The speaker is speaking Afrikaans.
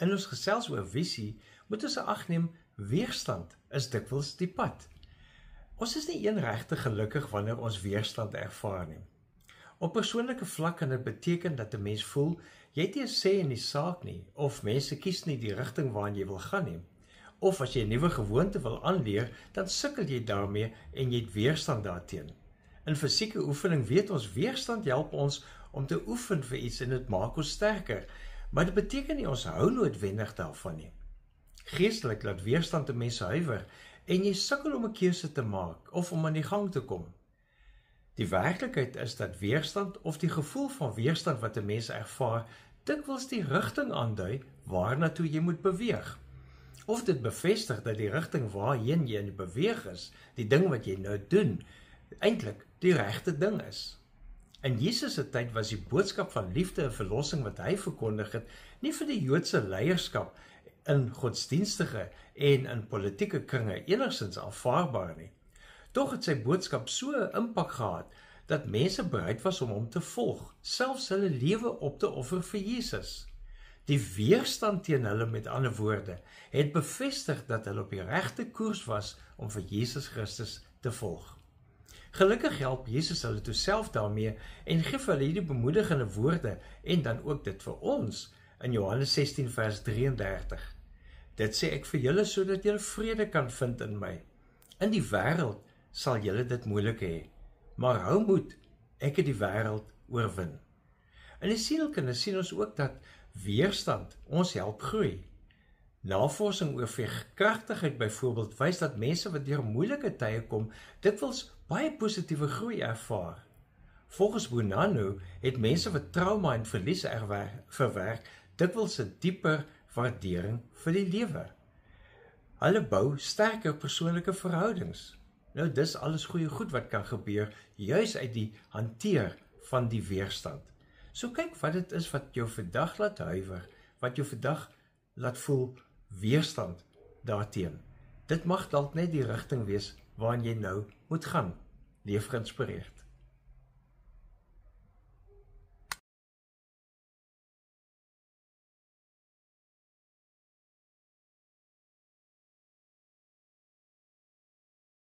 In ons gesels oor visie, moet ons ag neem, weerstand is dikwels die pad. Ons is nie eenregtig gelukkig wanneer ons weerstand ervaar nie. Op persoonlike vlak kan dit beteken dat 'n mens voel, jy het nie 'n sê in die saak nie, of mense kies nie die rigting waarin jy wil gaan nie. Of as jy 'n nuwe gewoonte wil aanleer, dan sukkel jy daarmee en jy het weerstand daarteen. In fisieke oefening weet ons, weerstand help ons om te oefen vir iets en dit maak ons sterker, maar dit beteken nie ons hou noodwendig daarvan nie. Geestelik laat weerstand 'n mens huiwer en jy sukkel om 'n keuse te maak of om aan die gang te kom. Die werklikheid is dat weerstand of die gevoel van weerstand wat 'n mens ervaar, dikwels die rigting aandui waarna toe jy moet beweeg. Of dit bevestig dat die rigting waarheen jy in beweeg is, die ding wat jy nou doen, eintlik die regte ding is. In Jesus se tyd was die boodskap van liefde en verlossing wat hy verkondig het, nie vir die Joodse leierskap in godsdienstige en in politieke kringe enigstens aanvaarbaar nie. Tog het sy boodskap so 'n impak gehad, dat mense bereid was om hom te volg, selfs hulle lewe op te offer vir Jesus. Die weerstand teen hulle, met ander woorde, het bevestig dat hulle op die regte koers was om vir Jesus Christus te volg. Gelukkig help Jesus hulle toe self daarmee en gee vir hulle hierdie bemoedigende woorde en dan ook dit vir ons in Johannes 16 vers 33. Dit sê ek vir julle sodat julle vrede kan vind in my. In die wêreld sal julle dit moeilik hê, maar hou moed, ek het die wêreld oorwin. In die sielkunde sien ons ook dat weerstand ons help groei. Navorsing oor veerkragtigheid byvoorbeeld wys dat mense wat deur moeilike tye kom, dikwels baie positiewe groei ervaar. Volgens Bonanno het mense wat trauma en verlies verwerk dikwels 'n dieper waardering vir die lewe. Hulle bou sterker persoonlike verhoudings. Nou, dis alles goeie goed wat kan gebeur, juis uit die hanteer van die weerstand. So kyk wat dit is wat jou vandag laat huiwer, wat jou vandag laat voel weerstand daarteen. Dit mag dalk net die rigting wees waarin jy nou moet gaan. Leef geïnspireerd.